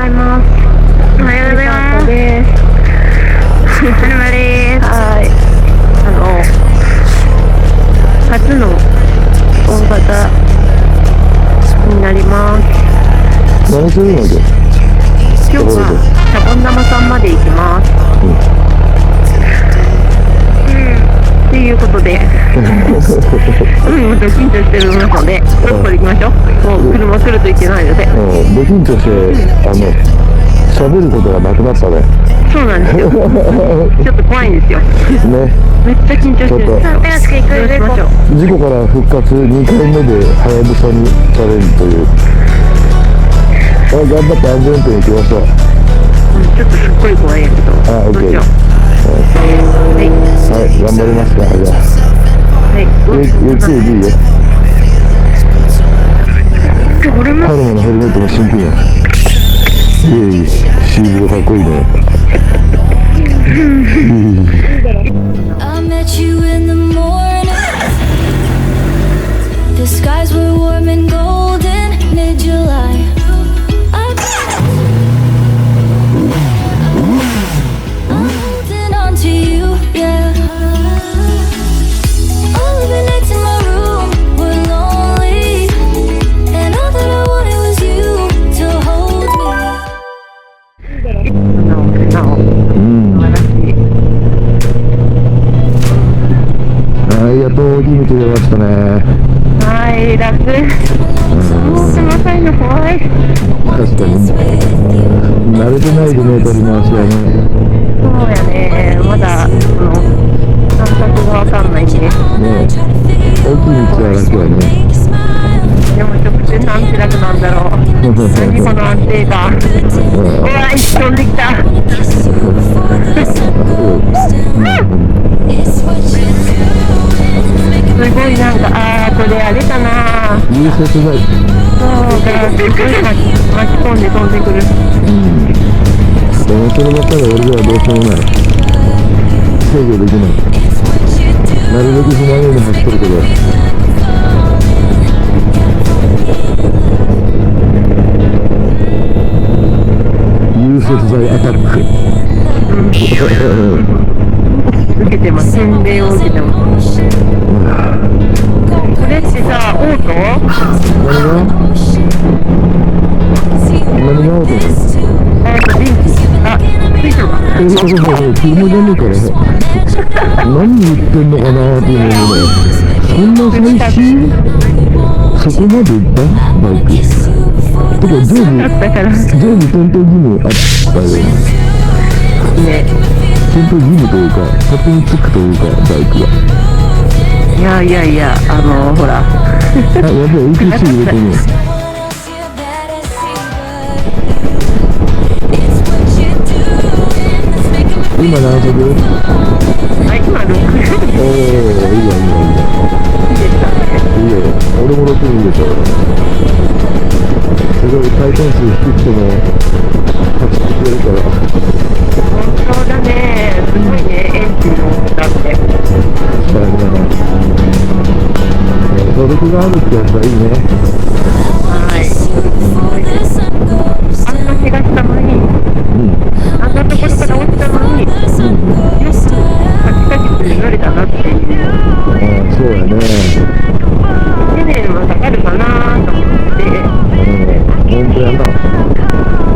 ざいます。おはようございます。です。はるまです。はい。初の大型になります。何するので今日はシャボン玉さんまで行きます。っていうことで、うん、ドキンとしてるので、そろそろ行きましょう。もう車来るといけないので。ドキンとして喋ることがなくなったね。そうなんですよ。ちょっと怖いんですよ。ね。めっちゃ緊張してる。ちょっと手厚く行くしましょう。事故から復活2回目ではやぶさにチャレンジという。頑張って安全運転行きましょう。ちょっとすっごい怖いんやけど。オッケー。どうしよう。はい。はい、頑張りますか。じゃあ。はい。ゆっくりでいいよ。俺もハルマのヘルメットも新品や。いえいえ、シールドかっこいいね。I met you in the morning. The skies were warm and golden, mid-July. I'm holding on to you, yeah. All of the nights in my room were lonely, and all that I wanted was you to hold me. はい、やっと大きい道出ましたね。はい、楽。もう狭さいの怖い。確かに。慣れてないでね、取り回しはね。そうやね。まだ、感覚がわかんないし。ね、大きい道は楽やね。でも直線なんて楽なんだろう。何この安定感。うわ、飛んできた。すごいなんか、これあれかな。融雪剤。そうだ、すごい巻き込んで飛んでくる。でもそればっかり俺ではどうしようもない。制御できない。なるべくその上に走ってるけど。融雪剤アタック。受けてます。洗礼を受けてます。これってさ、オート？何がオート？電気。あ、ついてるわ。車じゃねえから何言ってんのかなーっていうのね。そんな最新そこまで行ったバイクてか上部点灯義務あったよね。点灯義務というか勝手につくというかバイクがいや、ほら。やべえ ATC 入れてね。今何速？あ、今6。おお、いいよ。いいよ。俺も6人でしょ。すごい回転数低くても走ってくれるから。本当だね。すごいね、エンジンの大きさって。そうだね。努力があるってやつはいいね。はい。あんな怪我したのに、あんなところから落ちたのに、よくカチカチって言われたなっていう。そうやね。1年はかかるかなと思って。本当やな。確か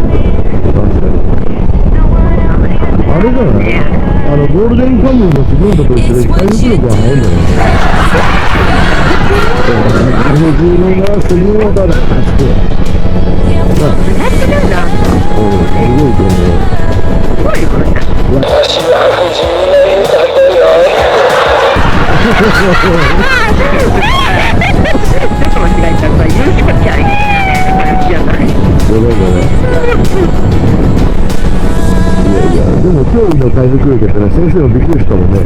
に。あれじゃない？ゴールデンカムイの杉本と一緒で回復力が速いんだよね。自分が杉本だって。やってるんだ。すごいと思う。すごいよね。私は不自由になってるよ。ちょっと間違えちゃった。許しかきゃいい感じじゃない。ごめん。いや、でも競技の回復力やったら先生もびっくりしたもんね。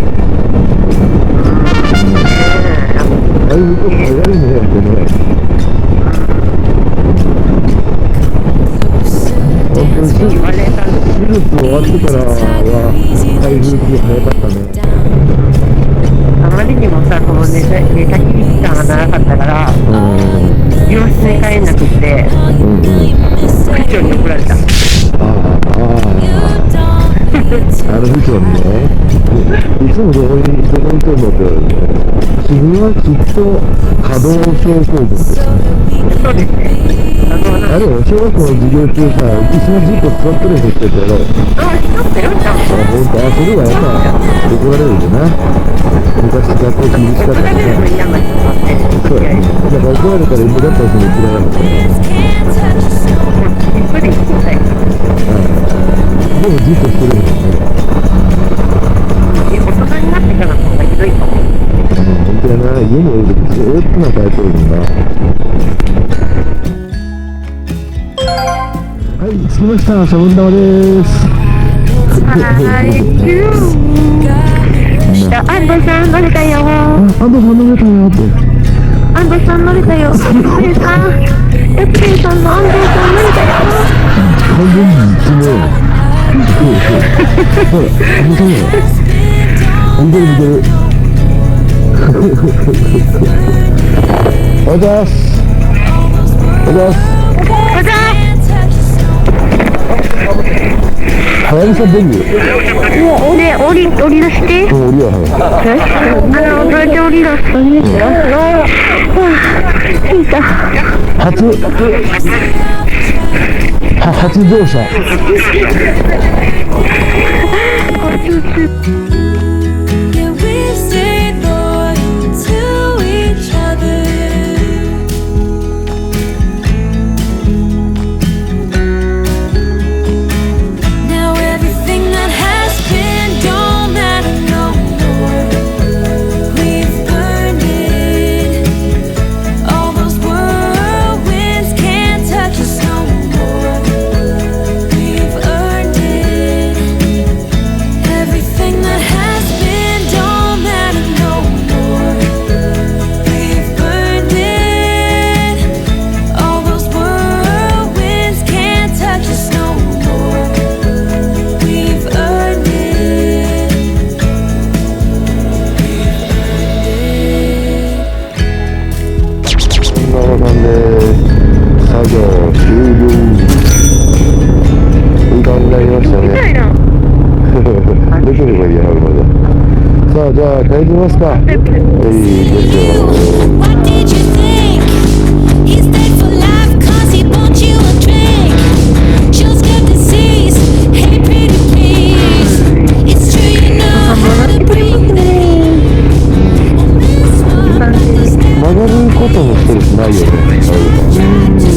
回復力早いねってね。本当に手術終わってからは回復力早かったね。あまりにもさ、この寝たきり期間が長かったから、病室に帰れなくて、区長に怒られた。つもどこにいてんのって、君はきっと可動症候群ですね。そうですね。あれよ、小学校の授業中さ、椅子のずっと座ってる人してたやろ。ちょっとよ、ちゃんと。ほんと、それはやっぱ怒られるよな。昔学校厳しかったからね。嫌な人だって。そうやね。だから怒られたら犬だったらその嫌いなかったね。びっくりしたよ。でもじっとしてるもんね。大人になってからの方がひどいかも。本当やな、家におるときずーっと仲良くおるもんな。はい、着きました。シャボン玉です。安藤さん乗れたよ。安藤さん飲めたよって。安藤さん乗れたよ。エプリンさんの安藤さん乗れたよ。完全に実名や。ほら、安藤さんや。見てる見てる。おはようございます。おはようございます。はやぶさデビュー。もう降り出して。降りやはどうやって降り出すんですか。着いた。初乗車。Yeah, we've stayed loyal to each other. Now everything that has been don't matter no more. We've burned it. All those whirlwinds can't touch us no more. We've earned it. Everything that has been don't matter no more. We've burned it. All those whirlwinds can't touch us no more. We've earned it. We've earned it. こんな感じで作業終了。いい感じになりましたね。できればいいや、まで。さあ、じゃあ帰りますか。いいですよ。 What did you think? He stayed for life 'cause he bought you a drink. Shows skepticism. Hey, pretty please. It's true you know how to breathe it. 曲がることのストレスないよね。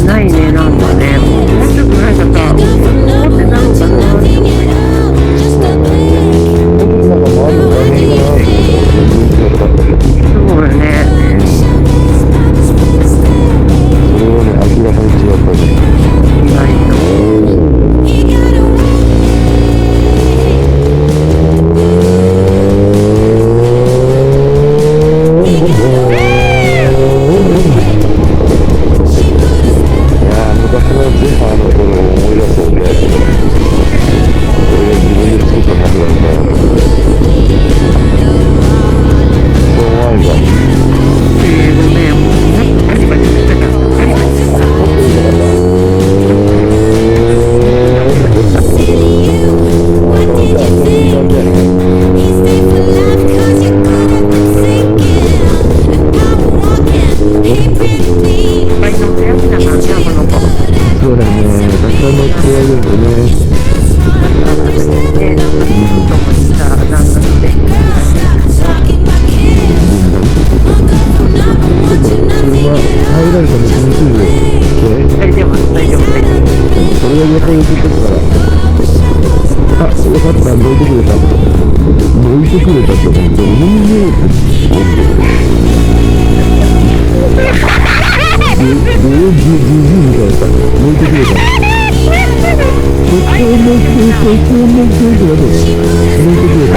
ないね、なんかね。もうちょっとなんかさ、思ってたのかな。なんか回るの大変かなってそうだね。それはね、明らかに違ったね。意外と。 He got away. いやー、昔のゼファーの頃を思い出そうね。これが自分で作った曲なんだよ。そう思わんか。ごめん、もうバリバリしてた。バリバリしてた。 What did you think? He stayed for life 'cause you couldn't sink it. And now we're walking. Hey, pretty please. バリのやつだな、ジャムの子。そうだよね。たくさん乗ってやるんだね。で、どこにさ、なんだって。 車入られたの気にするよ。大丈夫、大丈夫、大丈夫。それが横に映ってるから。あ、よかった、どいてくれた。どいてくれたって思うんだ。俺に言おうって。じじみたいな。どいてくれた。こっちを向いて、こっちを向いてください。向いてくれた。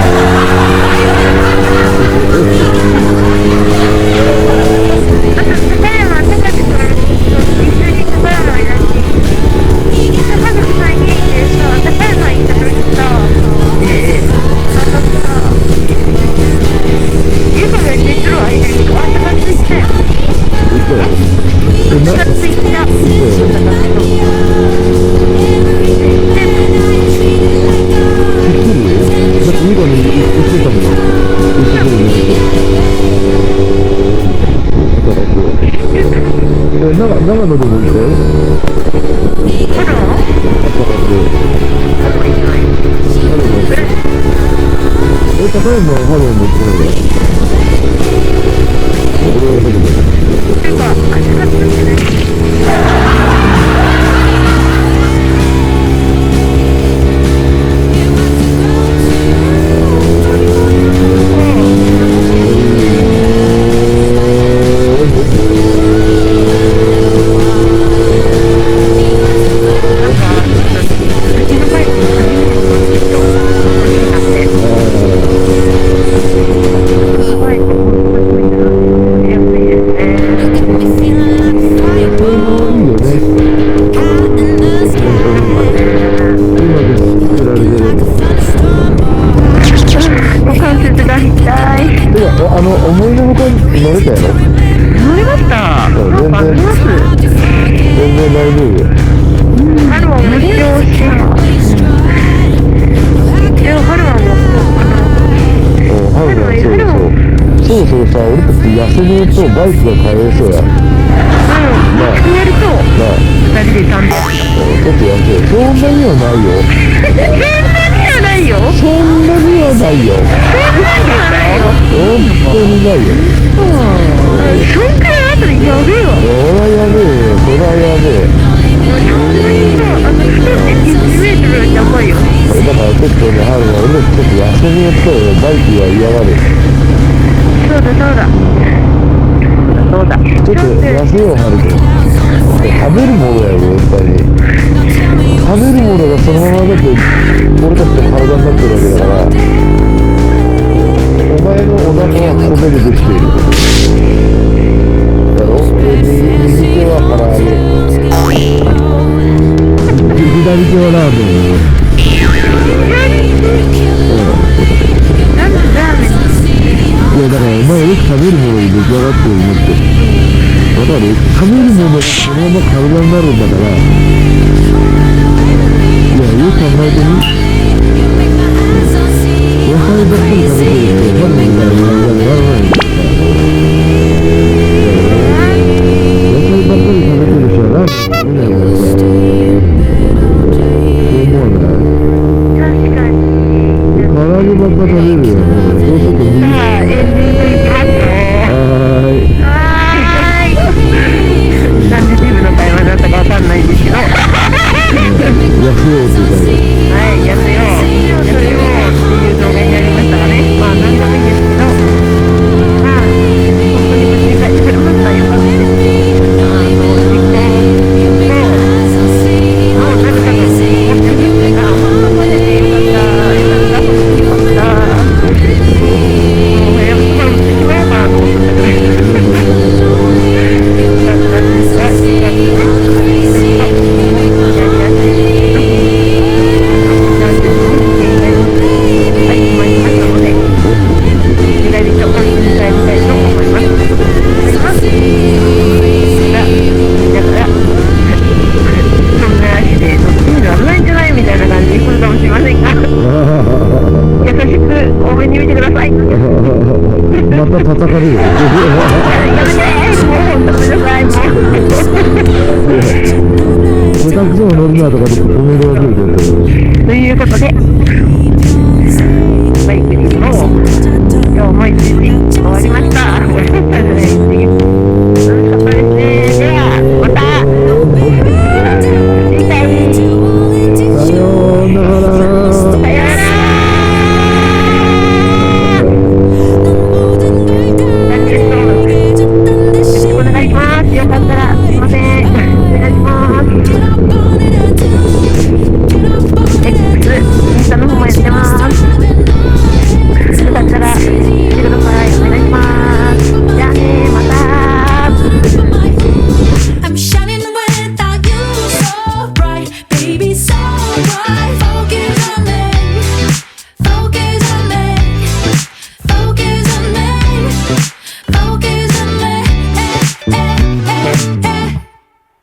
長野でも行ったよ。春もあったかって。春も行ってない。高山は春も行ってないわ。俺はだけど。ていうか、足がついてない。思いのほか乗れたやろ。乗りました。なんかあります。全然大丈夫よ。春は無料し。でも春はもう春はそろそろさ、俺たち痩せねえとバイクが買えそうや。まあ、やると2人で300。ちょっと痩せよ。そんなにはないよ。そんなにはないよ。本当にないよ。そんくらいあったらやべえわ。そらやべえよ。そらやべえ。そんなにさ、1メートルやばいよ。だからちょっとね、春は俺たちちょっと痩せねえとバイクは嫌がる。そうだ。ちょっと痩せよう、春くん。食べるものだよ、絶対に。食べるものがそのままだって俺たちの体になってるわけだから、お前のお腹は米でできているだろ。右手は唐揚げ、左手はラーメン。いやだからお前よく食べるものに出来上がってるのってわかる。食べるものがそのまま体になるんだから。いや、よく考えてみ。野菜ばっかり食べてると春みたいにならないんだから。野菜ばっかり食べてる人はラーメン食べないからさ。そう思わない？確かに。唐揚げばっか食べるよね。そうすると右。なんで自分の会話だったかわかんないんですけど。痩せようって言ったよ。はい、痩せようっていう動画になりましたがね。まあ、なんでもいいんですけど、まあ、本当に無事に帰ってくれました。よかったです。実験と、何かの持ってるんですが、本当によかった。本当によかった。もう、やっぱり、しまえばと思ってたぐらいです。みたいな感じに来るかもしれませんが、優しく多めに見てください。また叩かれるよ。やめて、もう本当ごめんなさい、もう。下手くそを乗るなとかで止めるわけですよ。ということで、バイクにも今日も一日終わりました。終わりましたじゃない、